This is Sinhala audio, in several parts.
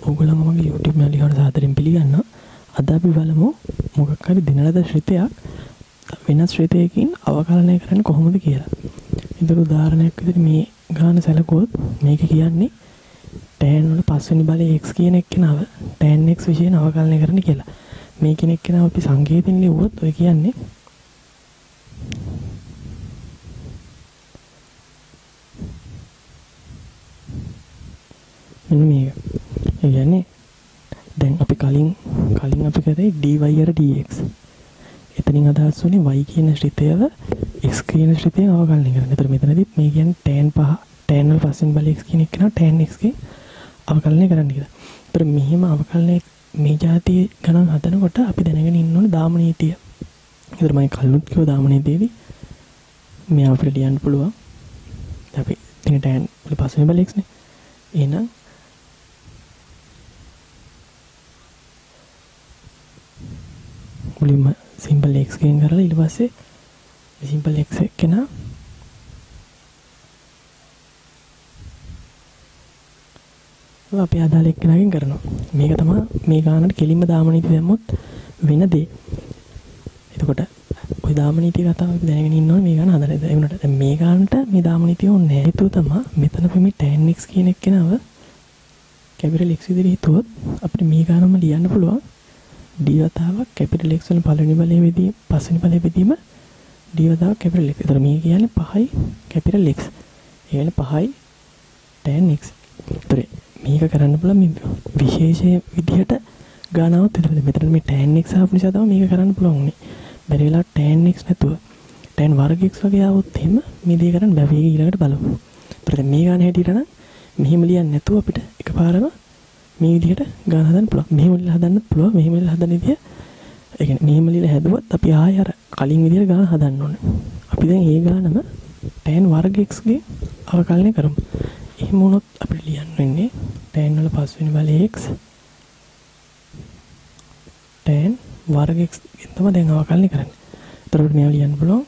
ඕගොල්ලෝ මගේ YouTube channel එකට සාදරයෙන් පිළිගන්නවා. අද අපි බලමු මොකක් හරි දිනලද ශ්‍රිතයක් වෙනස් ශ්‍රිතයකින් අවකලනය කරන්න කොහොමද කියලා. ඉතින් උදාහරණයක් විදිහට මේ ගාන සැලකුවොත් මේක කියන්නේ tan වල පස්වෙනි බලයේ x කියන එක්කෙනාව tan x විශේෂයෙන් අවකලනය කරන්න කියලා. මේ කියන එක්කෙනාව අපි සංකේතයෙන් ලියුවොත් ඔය කියන්නේ මෙන්න මේක. ඒ කියන්නේ දැන් අපි කලින් අපි කරේ dy අර dx. එතනින් අදහස් වුණේ y කියන ශ්‍රිතයව x කියන ශ්‍රිතයෙන් අවකලනය කරන්න. ඒතර මෙතනදිත් මේ කියන්නේ tan වල පස්වෙනි බලය x කියන එක නා tan x ගේ අවකලනය කරන්න කියලා. ඒතර මෙහිම අවකලනය මේ જાතිය ගණන් හදනකොට අපි දැනගෙන ඉන්න ඕනේ දාම නීතිය. ඒතර මම කලිනුත් කිව්ව දාම නීතියේදී මේ අපිට ලියන්න පුළුවන්. අපි ඉතින් tan වල පස්වෙනි බලය x නේ. එහෙනම් මුලින්ම සිම්පල් x ගෙන් කරලා ඊට පස්සේ සිම්පල් x කෙනා අපි අදාළ එක්කෙනාගෙන් කරනවා. මේක තමයි මේ ගානට කෙලින්ම දාම නීතිය දැම්මොත් වෙන දේ. එතකොට ওই දාම නීතිය කතාව අපි දැනගෙන ඉන්න ඕනේ මේ ගාන හදන්න. ඒ වුණාට දැන් මේ ගානට මේ දාම නීතිය ඕනේ නැහැ. ඒතුව තමයි මෙතන මේ tan x කියන එක්කෙනාව කැපිටල් x විදිහට හිතුවොත් අපිට මේ ගානම ලියන්න පුළුවන්. d වතාවක් කැපිටල් x වල පළවෙනි බලයේ වෙදී පස්වෙනි බලයේ වෙදීම d වතාවක් කැපිටල් x. ඒතර මේ කියන්නේ 5යි කැපිටල් x. ඒ කියන්නේ 5යි tan x. ඒතර මේක කරන්න පුළුවන් මේ විශේෂ විදිහට ගානාවක් එතකොට මෙතන මේ tan x ආපු නිසා තමයි මේක කරන්න පුළුවන් උනේ. බැරි වෙලාවට tan x නැතුව tan වර්ග x වගේ ආවොත් එහෙම මේ දේ කරන්න බැහැ. මේක ඊළඟට බලමු. ඒතර දැන් මේ ගාන හැටියට නම් මෙහෙම ලියන්නේ නැතුව අපිට එකපාරම මේ විදිහට ගාන හදන්න පුළුවන්. මෙහෙම ලියලා හදන්නත් පුළුවන්. මෙහෙම ලියලා හදන විදිය ඒ කියන්නේ මෙහෙම ලියලා හැදුවත් අපි ආයෙ අර කලින් විදිහට ගාන හදන්න ඕනේ. අපි දැන් මේ ගානම tan වර්ග x ගේ අවකලනය කරමු. එහෙම වුණොත් අපිට ලියන්න වෙන්නේ tan වල පස්වෙනි බලය x tan වර්ග x ගෙන් තමයි දැන් අවකලනය කරන්නේ. එතකොට මේවා ලියන්න පුළුවන්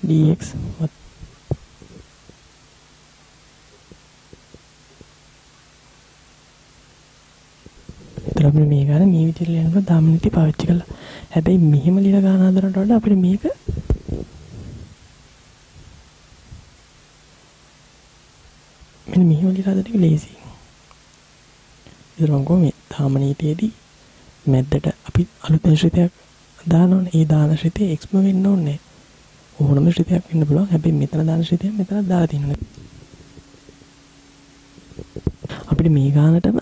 dx එතකොට මේ ගාන මේ විදිහට ලියනකොට දාම නීතිය පාවිච්චි කළා. හැබැයි මෙහෙම ලියලා ගාන හදනට වඩා අපිට මේක මෙන්න මෙහෙම ලියලා හදන එක ලේසි. ඉතින් මේ දාම නීතියේදී මැද්දට අපි අලුත් ශ්‍රිතයක් දානවනේ. ඒ දාන ශ්‍රිතේ xම වෙන්න ඕනේ. ඕනම ශ්‍රිතයක් වෙන්න පුළුවන්. හැබැයි මෙතන දාන ශ්‍රිතය මෙතන දාලා තියෙනවා. අපිට මේ ගානටම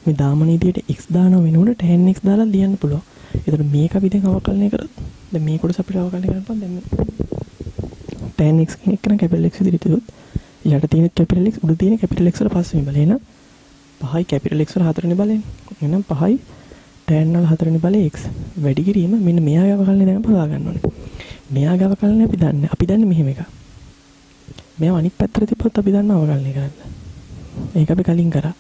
මේ දාම නීතියට x දානව වෙනකොට tan x දාලා ලියන්න පුළුවන්. ඒතර මේක අපි දැන් අවකලනය කරොත් දැන් මේ කොටස අපිට අවකලනය කරන්න පුළුවන්. දැන් tan x කියන එක නම් කැපිටල් x විදිහට තියුත් යට තියෙන කැපිටල් x උඩ තියෙන කැපිටල් x වල පස්වෙනි බලය නම් 5යි කැපිටල් x වල හතරවෙනි බලයනේ. එහෙනම් 5යි tan වල හතරවෙනි බලය x වැඩි කිරීම මෙන්න මෙයාගේ අවකලනය දැන් අපි හොයා ගන්න ඕනේ. මෙයාගේ අවකලනය අපි දන්නේ මෙහෙම එකක්. මේව අනිත් පැත්තට තිබ්බොත් අපි දන්නවා අවකලනය කරන්න. ඒක අපි කලින් කරා.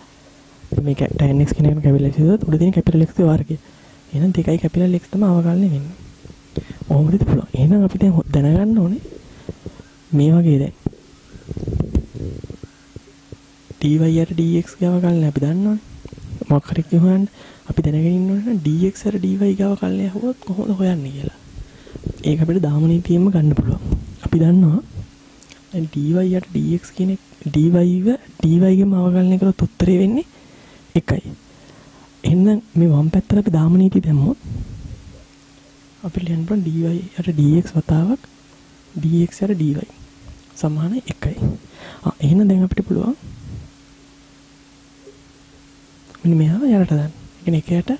මේක tan x කියන එක කැපිටල් x විදිහට උඩ තියෙන කැපිටල් x ගේ වර්ගය. එහෙනම් 2යි කැපිටල් x තමයි අවකලනය වෙන්නේ. ඔහොමද පුළුවන්. එහෙනම් අපි දැන් දැනගන්න ඕනේ මේ වගේ දැන් dy අර dx ගේ අවකලනය අපි දන්නවනේ. මොකක් හරි කියවන්න අපි දැනගෙන ඉන්න ඕනේ නම් dx අර dy ගේ අවකලනය හුවොත් කොහොමද හොයන්නේ කියලා. ඒක අපිට දාම නීතියෙන්ම ගන්න පුළුවන්. අපි දන්නවා දැන් dy අර dx කියන dy ගෙම අවකලනය කරොත් උත්තරේ වෙන්නේ 1යි. එහෙනම් මේ වම් පැත්තට අපි දාම නීතිය දැම්මොත් අපිට ලියන්න පුළුවන් dy අර dx වතාවක් dx අර dy සමාන 1යි. එහෙනම් දැන් අපිට පුළුවන් මෙන්න මෙහා යටට දාන්න. ඒ කියන්නේ 1යට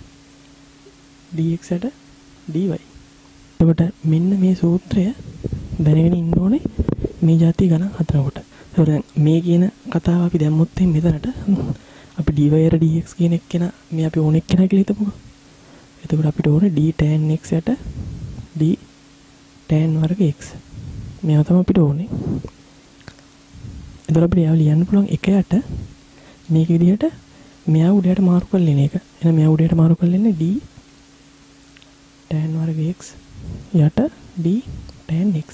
dx යට dy. එතකොට මෙන්න මේ සූත්‍රය දැනගෙන ඉන්න ඕනේ මේ જાතිය ගණන් හදනකොට. ඒතකොට මේ කියන කතාව අපි දැම්මොත් මෙතනට අපි dy අර dx කියන එක්කෙනා මේ අපි ඕන එක්කෙනා කියලා හිතමුකෝ. එතකොට අපිට ඕනේ d tan x යට d tan වර්ග x. මේවා තමයි අපිට ඕනේ. එතකොට අපිට ඒවා ලියන්න පුළුවන් 1යට මේක විදිහට මෙයා උඩයට මාරු කරලා එන එක. එහෙනම් මෙයා උඩයට මාරු කරලා එන්නේ d tan වර්ග x යට d tan x.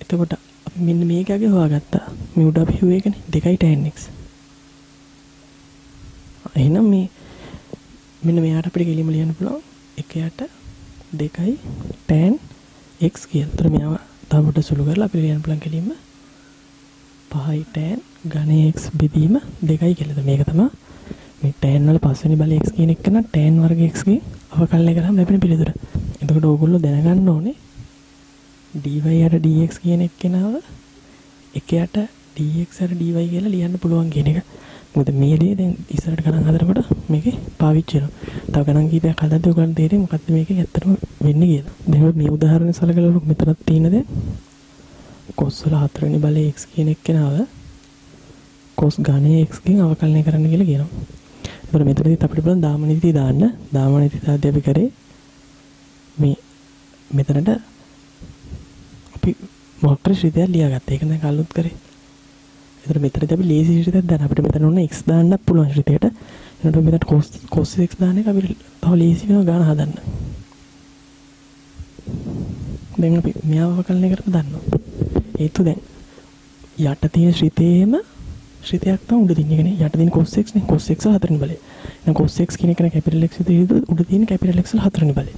එතකොට අපි මෙන්න මේකගේ හොයාගත්තා. මේ උඩ අපි හිතුවේ ඒකනේ 2යි tan x. එහෙනම් මේ මෙන්න මෙයාට අපිට කෙලිම ලියන්න පුළුවන් 1යට 2යි tan x කියලා. ඒතර මෙයාව තව පොඩ්ඩක් සුළු කරලා අපිට ලියන්න පුළුවන් කෙලිම 5යි tan ඝන x බෙදීම 2යි කියලා. මේක තමයි මේ tan වල පස්වෙනි බලය x කියන එක නම් tan වර්ග x ගේ අවකලනය කරාම ලැබෙන පිළිතුර. එතකොට ඕගොල්ලෝ දැනගන්න ඕනේ dy යට dx කියන එක්කෙනාව 1යට dx යට dy කියලා ලියන්න පුළුවන් කියන එක. මොකද මේ දේ දැන් ඉස්සරහට ගණන් හදනකොට මේකේ පාවිච්චි වෙනවා. තව ගණන් කීපයක් හදද්දී ඔයගොල්ලන්ට තේරෙයි මොකක්ද මේකේ ඇත්තටම වෙන්නේ කියලා. දැන් මේ උදාහරණ සලකලා මෙතනක් තියෙන දැන් cos වල 4 වෙනි බලය x කියන එක්කෙනාව cos ඝනය x ගෙන් අවකලනය කරන්න කියලා කියනවා. ඒතර මෙතනදිත් අපිට බලන්න දාමනිතිය දාන්න. දාමනිතිය දාද්දී අපි කරේ මේ මෙතනට අපි මොකක්ද ශ්‍රිතයක් ලියාගත්තා. ඒක දැන් කල්ලුත් කරේ. ඒතර මෙතනදී අපි ලේසි ශ්‍රිතයක් දාන්න. අපිට මෙතන ඕන x දාන්නත් පුළුවන් ශ්‍රිතයට. එනකොට මෙතන cos x දාන්න එක අපිට තව ලේසි වෙනවා ගාන හදන්න. දැන් අපි මෙයාව අවකලනය කරලා දාන්නවා. ඒතු දැන් යට තියෙන ශ්‍රිතේම ශ්‍රිතයක් තමයි උඩ තියෙන. කියන්නේ යට තියෙන cos x නේ. cos x වල 4 වෙනි බලය. එහෙනම් cos x කියන එක කැපිටල් x විදිහට උඩ තියෙන කැපිටල් x වල 4 වෙනි බලය.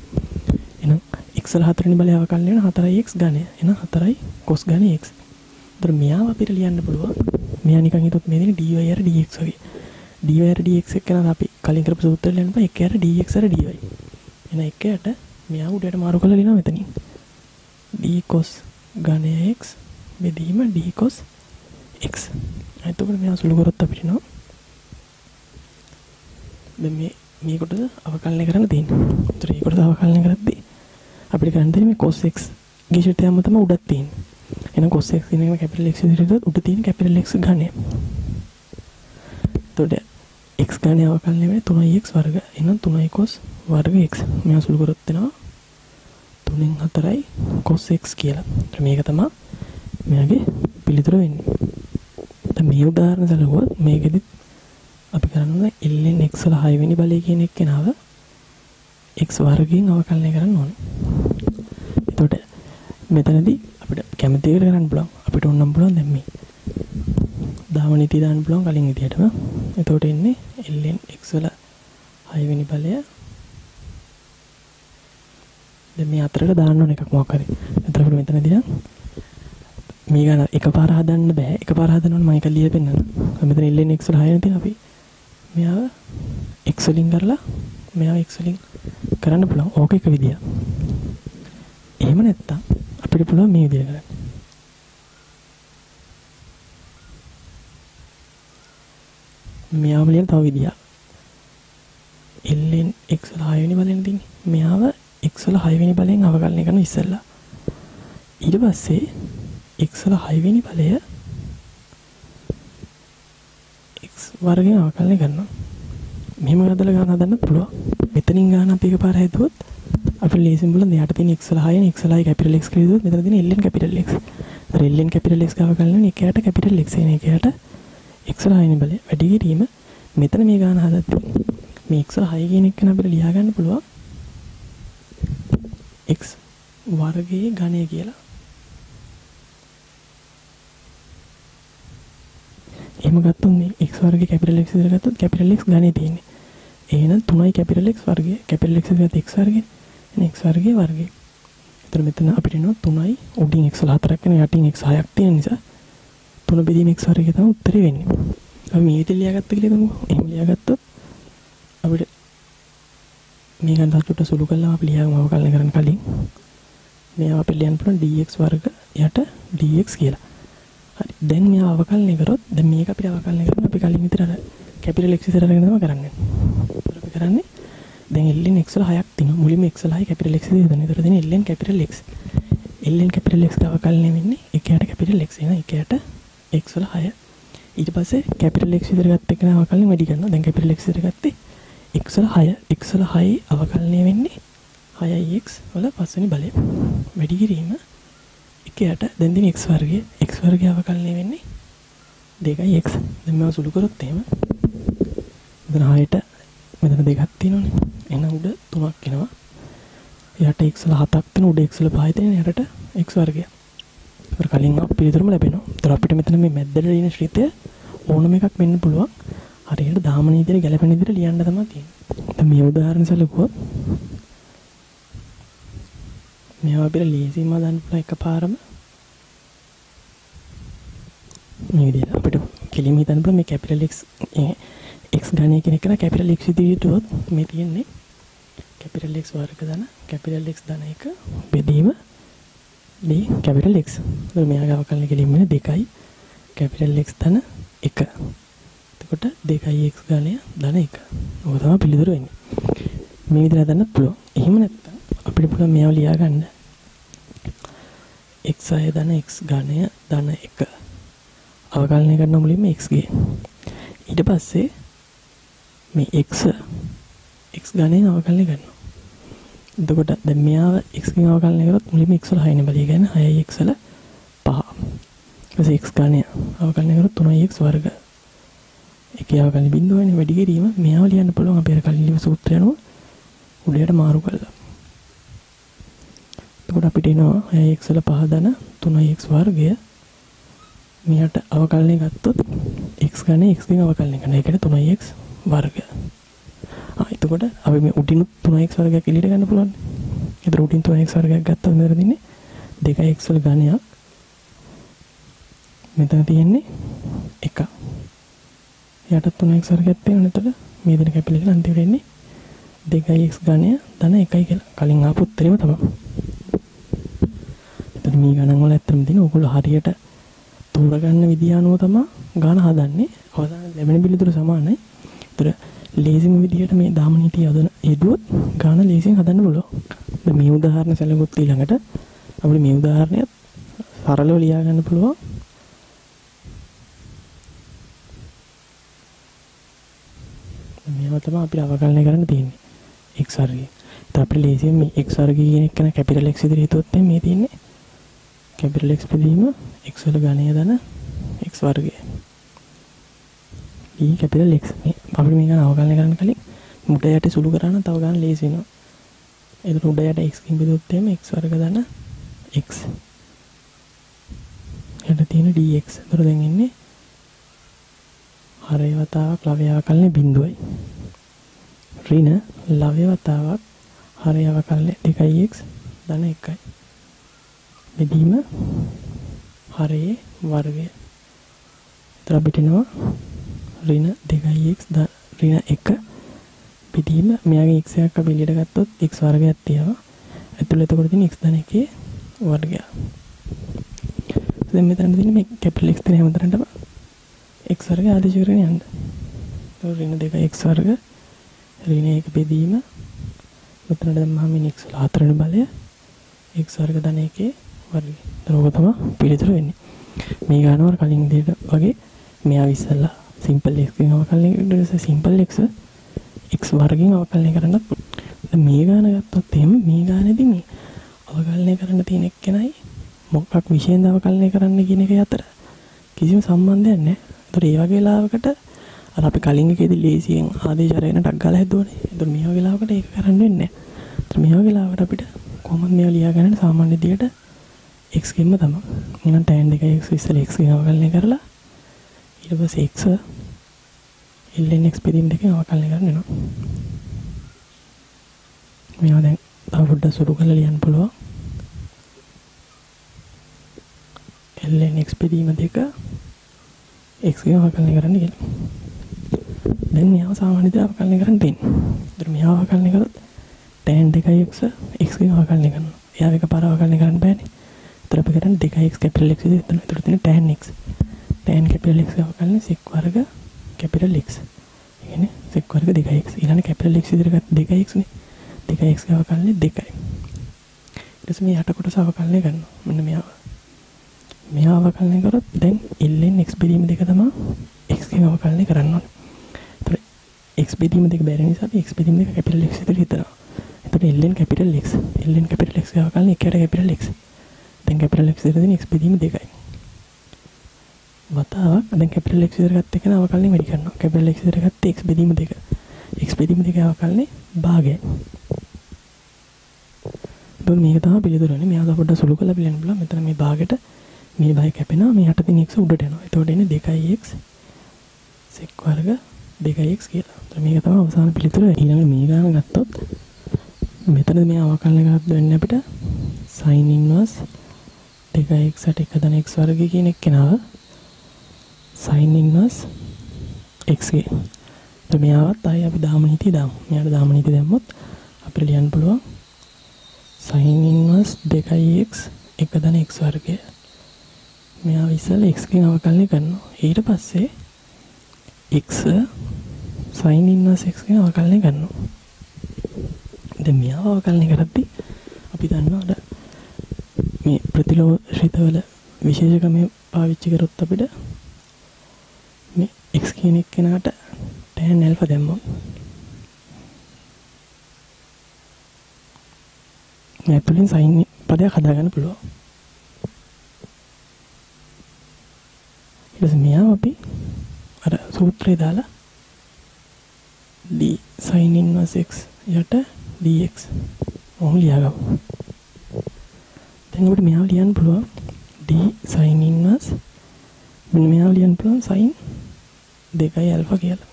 එහෙනම් x වල 4 වෙනි බලය අවකලනය වෙන 4x ඝනය. එහෙනම් 4යි cos ඝනය x. ඒතර මෙයාව අපිට ලියන්න පුළුවන්. මෙයා නිකන් හිතුවොත් මේ දෙන්නේ dy යට dx වගේ. dy යට dx එක කරන අපි කලින් කරපු සූත්‍රය ලියන්න බෑ. 1 යට dx යට dy. එහෙනම් 1 යට මෙයාව උඩට මාරු කරලා ලියනවා මෙතනින්. d cos ඝනය x බෙදීම d cos x. එතකොට මෙයා සුළු කරොත් අපිට නෝ දැන් මේ කොටස අවකලනය කරන්න තියෙනවා. ඒතර මේ කොටස අවකලනය කරද්දී අපිට කරන්න තියෙන්නේ මේ cos x ගේ ශ්‍රිතයම තමයි උඩක් තියෙන්නේ. එහෙනම් cos x කියන එක කැපිටල් x විදිහට උඩ තියෙන කැපිටල් x ඝනය. එතකොට x ඝනය අවකලනය වෙන්නේ 3x වර්ග. එහෙනම් 3y cos වර්ග x. මෙයා සුළු කරොත් වෙනවා 3න් 4යි cos x කියලා. ඒතර මේක තමයි මෙයාගේ පිළිතුර වෙන්නේ. දැන් මේ උදාහරණ සලකුවත් මේකෙදි අපි කරන්නේ ln x වල 6 වෙනි බලය කියන එක්කෙනාව x වර්ගයෙන් අවකලනය කරන්න ඕනේ. එතකොට මෙතනදී අපිට කැමති දෙයකට කරන්න පුළුවන්. අපිට ඕනම් පුළුවන් දැන් මේ දාමනිතිය දාන්න පුළුවන් කලින් විදිහටම. එතකොට එන්නේ ln x වල 6 වෙනි බලය දැන් මේ අතරට දාන්න ඕන එකක් මොකක් හරි. එතකොට මෙතනදී නම් මේ ගන්න එකපාර හදන්න බෑ. එකපාර හදනවනම් මම එක ලියලා පෙන්නන්න. මෙතන ln x වල 6 වෙනි තියෙන අපි මෙයාව x වලින් කරලා මෙයාව x වලින් කරන්න පුළුවන්. ඕක එක විදියක්. එහෙම නැත්තම් අපිට පුළුවන් මේ විදියට කරන්න. මෙයාව ලියන තව විදියක්. ln x වල 6 වෙනි බලයෙන් තියෙන්නේ. මෙයාව x වල 6 වෙනි බලයෙන් අවකලනය කරන ඉස්සෙල්ලා. ඊට පස්සේ x වල 6 වෙනි බලය x වර්ගයෙන් අවකලනය කරනවා. මෙහෙම හදලා ගන්න හදන්නත් පුළුවන්. මෙතනින් ගන්න අපි එකපාර හැදුවොත් අපිට ලේසියෙන් බලන්න යට තියෙන x වල 6 නේ x වල 6 කැපිටල් x කියලා හිතුවොත් මෙතන තියෙන ln කැපිටල් x. ඒතර ln කැපිටල් x අවකලනය වෙන 1යට කැපිටල් x එන 1යට x වල 6 වෙනි බලය වැඩි කිරීම මෙතන මේ ගන්න හදද්දී මේ x වල 6 කියන එක අපිට ලියා ගන්න පුළුවන් x වර්ගයේ ඝනය කියලා. එහෙම ගත්තොත් මේ x වර්ගයේ කැපිටල් x විතර ගත්තොත් කැපිටල් x ඝනය තියෙන්නේ. එහෙනම් 3යි කැපිටල් x වර්ගය. කැපිටල් x විතර x වර්ගය. එහෙනම් x වර්ගයේ වර්ගය. ඒතර මෙතන අපිට එනවා 3යි උඩින් x වල 4ක් වෙන යටින් x 6ක් තියෙන නිසා 3 බෙදීම x වර්ගය තමයි උත්තරේ වෙන්නේ. අපි මේ විදිහට ලියාගත්ත කියලා හිතමුකෝ. එහෙම ලියාගත්තොත් අපිට මේ ගන්න තාක්ෂුට සුළු කළා අපි ලියාගමු අවකලනය කරන්න කලින්. මේ අපිට ලියන්න පුළුවන් dx වර්ග යට dx කියලා. හරි. දැන් මේ අවකලනය කරොත් දැන් මේක අපිට අවකලනය කරන්න අපි කලින් විතර අර කැපිටල් x විතර අරගෙන තමයි කරන්නේ. ඒතර අපි කරන්නේ දැන් ln x වල 6ක් තියෙනවා. මුලින්ම x වල 6 කැපිටල් x විතර දෙනවා. ඒතර දෙන්නේ ln capital x. ln capital x අවකලනය වෙන්නේ 1යට කැපිටල් x එන 1යට x වල 6. ඊට පස්සේ කැපිටල් x විතර ගත්ත එක නේ අවකලනය වැඩි කරනවා. දැන් කැපිටල් x විතර ගත්තේ x වල 6. x වල 6 අවකලනය වෙන්නේ 6x වල පස්වෙනි බලය. වැඩි කිරීම 1යට දැන් දින x වර්ගය අවකලනය වෙන්නේ 2x. දැන් මේව සුළු කරොත් එහෙම මෙතන 6ට මෙතන 2ක් තියෙනවනේ. එහෙනම් උඩ 3ක් එනවා. යට x වල 7ක් තියෙන උඩ x වල 5 තියෙන යටට x වර්ගය. කලින් පිළිතුරම ලැබෙනවා. ඒතර අපිට මෙතන මේ මැද්දට ලියන ශ්‍රිතය ඕනම එකක් වෙන්න පුළුවන්. හරියට දාම නීතියට ගැලපෙන විදිහට ලියන්න තමයි තියෙන්නේ. දැන් මේ උදාහරණ සැලකුවොත් මේවා අපිට ලේසියෙන්ම දාන්න පුළුවන් එකපාරම. මේ විදිහට අපිට කෙලින්ම හිතන්න පුළුවන් මේ කැපිටල් X x ගණනය කියන එක කැපිටල් X විදිහට මේ තියෙන්නේ කැපිටල් X වර්ග ධන කැපිටල් X ධන 1 බෙදීම d කැපිටල් X. ඒක මෙයාගේ අවකලන කෙලින්ම 2යි කැපිටල් X ධන 1. එතකොට 2x ගණය ධන 1. ඔක තමයි පිළිතුර වෙන්නේ. මේ විදිහට හදන්නත් පුළුවන්. එහෙම නැත්නම් අපිට පුළුවන් මේවා ලියා ගන්න. x6 ධන x ගණය ධන 1. අවකලනය කරන මුලින්ම x ගේ. ඊට පස්සේ මේ x ගණයෙන් අවකලනය කරනවා. එතකොට දැන් මෙයාව x ගෙන් අවකලනය කරොත් මුලින්ම x වල 6 නේ බලිය ගන්න 6x වල 5. ඊපස්සේ x ගණය අවකලනය කරොත් 3x වර්ග. එකේ අවකලන බිඳුවනේ වැඩි කිරීම මෙයාව ලියන්න පුළුවන් අපි අර කලින් ලියපු සූත්‍රය අනුව උඩයට මාරු කරලා. එතකොට අපිට එනවා 6x වල 5 ධන 3x වර්ගය. මෙයට අවකලනය ගත්තොත් x ගණය x ගෙන් අවකලනය කරනවා. ඒකට 3x වර්ග. එතකොට අපි මේ උඩින් 3x වර්ගයක් එළියට ගන්න පුළුවන්. ඒතර උඩින් 3x වර්ගයක් ගත්තම මෙතන තියෙන්නේ 2x වල ගණයක්. මෙතන තියෙන්නේ 1. යට 3x වර්ගයක් තියෙනවා. එතකොට මේ දෙන කැපිලි කියලා අන්තිමට එන්නේ 2x ගණය ධන 1යි කියලා. කලින් ආපු උත්තරේම තමයි. එතකොට මේ ගණන් වල ඇත්තම තියෙන ඕගොල්ලෝ හරියට තෝරගන්න විදිය අනුව තමයි ගාන හදන්නේ. අවසානයේ ලැබෙන පිළිතුර සමානයි. ඒතර ලේසිම විදියට මේ දාම නීතිය යදුවොත් ගාන ලේසියෙන් හදන්න පුළුවන්. දැන් මේ උදාහරණ සැලකුවොත් ඊළඟට අපිට මේ උදාහරණයත් සරලව ලියා ගන්න පුළුවන්. මේවා තමයි අපිට අවකලනය කරන්න තියෙන්නේ. x වර්ගය. ඒත් අපිට ලේසියෙන් මේ x වර්ගය කියන එක න කැපිටල් x විදිහට හිතුවොත් මේ තියෙන්නේ කැපිටල් X බෙදීම x වල ගණය ධන x වර්ගය. e කැපිටල් X මේ අපිට මේක අවකලනය කරන්න කලින් මුඩ යට සුළු කරා නම් තව ගන්න ලේසි වෙනවා. ඒක උඩ යට x කින් බෙදුවොත් එහෙම x වර්ග ධන x. යට තියෙන dx. ඒතර දැන් ඉන්නේ හරය වතාවක් ලවය අවකලනය බිඳුවයි. ඍණ ලවය වතාවක් හරය අවකලනය 2x ධන 1යි. බෙදීම හරයේ වර්ගය. එතන අපිට එනවා ඍණ 2x ඍණ 1 බෙදීම මෙයාගේ x එකක් අපි එළියට ගත්තොත් x වර්ගයක් තියෙනවා. ඇතුළේ එතකොට තියෙන x ධන 1 වර්ගය. දැන් මෙතන තියෙන මේ කැපිටල් x තියෙන හැමතැනටම x වර්ගය ආදේශ කරගෙන යන්න. එතකොට ඍණ 2x වර්ග ඍණ 1 බෙදීම මෙතනට දැම්මම මේ x වල 4 වෙනි බලය x වර්ග ධන 1 වර්ගය. ඒක තමයි පිළිතුර වෙන්නේ. මේ ගානවල කලින් දෙයට වගේ මෙයා ඉස්සෙල්ලා සිම්පල් x ගෙන් අවකලනය කරලා සිම්පල් x x වර්ගයෙන් අවකලනය කරන්නත් පුළුවන්. මේ ගාන ගත්තොත් එහෙම මේ ගානේදී මේ අවකලනය කරන්න තියෙන එක්කෙනයි මොකක් විශේෂයෙන් අවකලනය කරන්න කියන එක අතර කිසිම සම්බන්ධයක් නැහැ. ඒතර ඒ වගේ වෙලාවකට අර අපි කලින් එකේදී ලේසියෙන් ආදේශ අරගෙන ටක් ගාලා හැදුවනේ. ඒතර මේ වගේ වෙලාවකට ඒක කරන්න වෙන්නේ නැහැ. ඒතර මේ වගේ වෙලාවකට අපිට කොහොමද මේවා ලියා ගන්න සාමාන්‍ය විදියට x ගෙන්ම තමයි. නිකන් tan 2x ඉස්සෙල්ලා x ගෙන් අවකලනය කරලා ඊට පස්සේ x ln x බෙදීම දෙකෙන් අවකලනය කරන්න වෙනවා. මේවා දැන් තව පොඩ්ඩක් සුළු කරලා ලියන්න පුළුවන්. ln x බෙදීම දෙක x ගෙන් අවකලනය කරන්න කියලා. දැන් මේවා සාමාන්‍ය විදිහට අවකලනය කරන්න තියෙන්නේ. ඒතර මේවා අවකලනය කරොත් tan 2x x ගෙන් අවකලනය කරනවා. එයාව එකපාර අවකලනය කරන්න බෑනේ. ඒතර අපි කරන්නේ 2x කැපිටල් x විදිහට එතන. ඒතර තියෙන tan x. tan capital x අවකලනය sec වර්ග කැපිටල් x. ඒ කියන්නේ sec වර්ග 2x. ඊළඟ කැපිටල් x විදිහට ගත්ත 2x නේ. 2x ගේ අවකලනය 2යි. ඊට පස්සේ මේ යට කොටස අවකලනය කරනවා. මෙන්න මෙයාව. මෙයාව අවකලනය කරොත් දැන් ln x බෙදීම දෙක තමයි x ගෙන් අවකලනය කරන්න ඕනේ. ඒතර x බෙදීම දෙක බැරි නිසා අපි x බෙදීම දෙක කැපිටල් x විදිහට හිතනවා. එතකොට ln කැපිටල් x ගේ අවකලනය 1ට කැපිටල් x. දැන් කැපිටල් x විදිහට දෙන x බෙදීම 2යි. වතාවක් දැන් කැපිටල් x විදිහට ගත්ත එක න අවකලනය වැඩි කරනවා. කැපිටල් x විදිහට ගත්ත x බෙදීම 2. x බෙදීම 2 අවකලනය භාගයයි. මේක තමයි පිළිතුරනේ. මෙයා පොඩ්ඩක් සුළු කරලා බලන්න බලන්න. මෙතන මේ භාගයට මේ 10 කැපෙනවා මේ යට තියෙන x උඩට යනවා. එතකොට එන්නේ 2x sec වර්ග 2x කියලා. ඒතර මේක තමයි අවසාන පිළිතුර. ඊළඟට මේ ගාන ගත්තොත් මෙතන මේ අවකලනය කරද්දී වෙන්නේ අපිට sin inverse 2x ට 1 x වර්ගය කියන එක කෙනාව sin inverse x ගේ. ඒතර මෙයාවත් ආයේ අපි දාම නීතිය දාමු. මෙයාට දාම නීතිය දැම්මොත් අපිට ලියන්න පුළුවන් sin inverse 2x 1 x වර්ගය. මෙයා ඉස්සෙල්ලා x ගෙන් අවකලනය කරනවා. ඊට පස්සේ x sin inverse x ගෙන් අවකලනය කරනවා. දැන් මෙයා අවකලනය කරද්දී අපි දන්නවා මේ ප්‍රතිලෝමශීතවල විශේෂ ක්‍රමය පාවිච්චි කරොත් අපිට මේ x කියන එක්කෙනාට tan alpha දැම්මොත් මේ තුලින් sin පදයක් හදාගන්න පුළුවන්. ඊට පස්සේ මෙයා අපි අර සූත්‍රය දාලා d sin inverse x යට dx ඔහොම ලියාගමු. දැන් අපිට මෙයාව ලියන්න පුළුවන් d sin inverse මෙන්න මෙයාව ලියන්න පුළුවන් sin 2 alpha කියලා.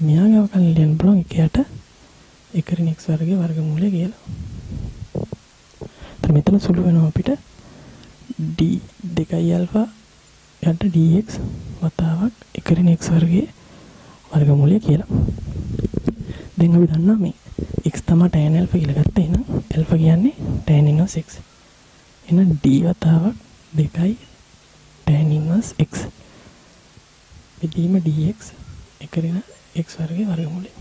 මෙයාගේ අවකලනය ලියන්න පුළුවන් 1 යට 1 x වර්ගයේ වර්ගමූලය කියලා. එතන මෙතන සුළු වෙනවා අපිට d 2 alpha යට dx වතාවක් 1 x වර්ගයේ වර්ගමූලය කියලා. දැන් අපි දන්නවා මේ x තමයි tan alpha කියලා ගත්තා. එහෙනම් alpha කියන්නේ tan inverse x. එහෙනම් d වතාවක් 2 tan inverse x. මෙදීම dx 1 x වර්ගයේ වර්ගමූලය.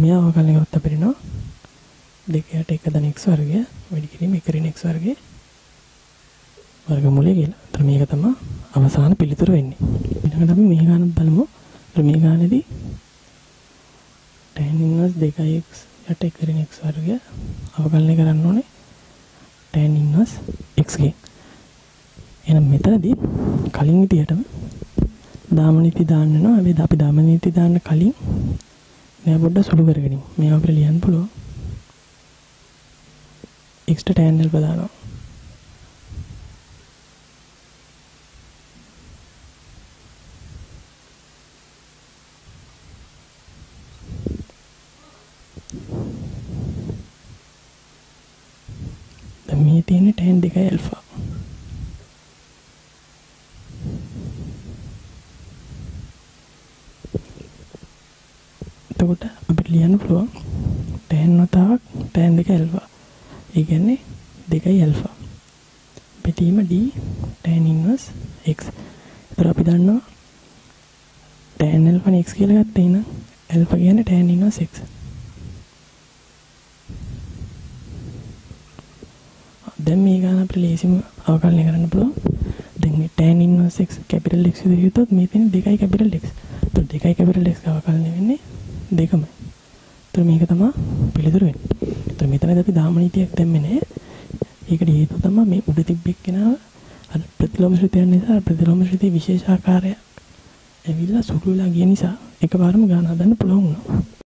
මෙයා අවකලනය කරොත් අපිට එනවා 2 යට 1 x වර්ගය වැඩි කිරීම 1 x වර්ගයේ වර්ගමූලය කියලා. ඒතර මේක තමයි අවසාන පිළිතුර වෙන්නේ. ඊළඟට අපි මේ ගානත් බලමු. ඒතර මේ ගානේදී tan inverse 2x යට 1 x වර්ගය අවකලනය කරන්න ඕනේ tan inverse x ගෙන්. එහෙනම් මෙතනදී කලින් විදියටම දාම නීති දාන්න වෙනවා. හැබැයි අපි දාම නීති දාන්න කලින් මෙයා පොඩ්ඩක් සුළු කරගෙන ඉමු. මේවා අපිට ලියන්න පුළුවන් x ට tan alpha දානවා. දැන් මේ තියෙන්නේ tan 2 alpha. එතකොට අපිට ලියන්න පුළුවන් tan වතාවක් tan 2 alpha. ඒ කියන්නේ 2 alpha. පිටීම d tan inverse x. ඒතර අපි දන්නවා tan alpha නේ x කියලා ගත්තේ නේද? alpha කියන්නේ tan inverse x. දැන් මේ ගාන අපිට ලේසිම අවකලනය කරන්න පුළුවන්. දැන් මේ tan inverse x capital X විදිහට හිතුවොත් මේ තියෙන 2 capital X. ඒතර 2 capital X අවකලනය වෙන්නේ 2ම. ඒතර මේක තමයි පිළිතුර වෙන්නේ. ඒතර මෙතනදී අපි දාම නීතියක් දැම්මේ නැහැ. ඒකට හේතුව තමයි මේ උඩ තිබ්බ එක්කෙනාව අර ප්‍රතිලෝමශීතය නිසා ප්‍රතිලෝමශීතයේ විශේෂ ආකාරයක් ඇවිල්ලා සුළු වෙලා ගිය නිසා එකපාරම ගාන හදන්න පුළුවන් වුණා.